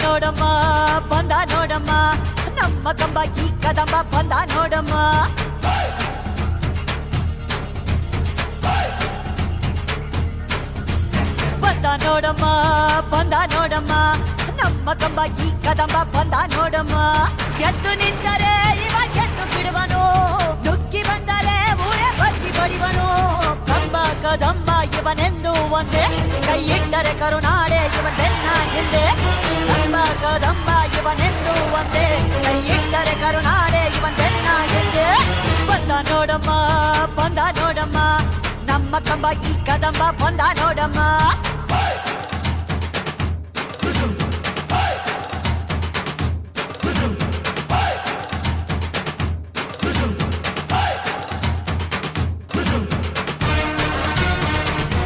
ನೋಡಮ್ಮ ಬಂದ ನೋಡಮ್ಮ ನಮ್ಮ ಕಂಬ ಈ ಕದಂಬ ಬಂದ ನೋಡಮ್ಮ ಬಂದ ನೋಡಮ್ಮ ಬಂದ ನೋಡಮ್ಮ ನಮ್ಮ ಕಂಬ ಈ ಕದಂಬ ಬಂದ ನೋಡಮ್ಮ ಎದ್ದು ನಿಂತರೆ ಇವ ಗೆದ್ದು ಬಿಡುವನು ನುಗ್ಗಿ ಬಂದರೆ ಊರೇ ಬಗ್ಗಿ ಬಡಿವನು ಕಂಬ ಕದಂಬ ಇವನೆಂದು ಒಂದೇ ಕೈ ಇಟ್ಟರೆ ಕರುನಾಡೆ ಇವನೆನ್ನ ಹಿಂದೆ ಕಂಬ ಕದಂಬ ಇವನೆಂದು ಒಂದೇ ಕೈ ಇಟ್ಟರೆ ಕರುನಾಡೆ ಇವನೆನ್ನ ಹಿಂದೆ ಬಂದ ನೋಡಮ್ಮ ಬಂದ ನೋಡಮ್ಮ ನಮ್ಮ ಕಂಬ ಈ ಕದಂಬ ಬಂದ ನೋಡಮ್ಮ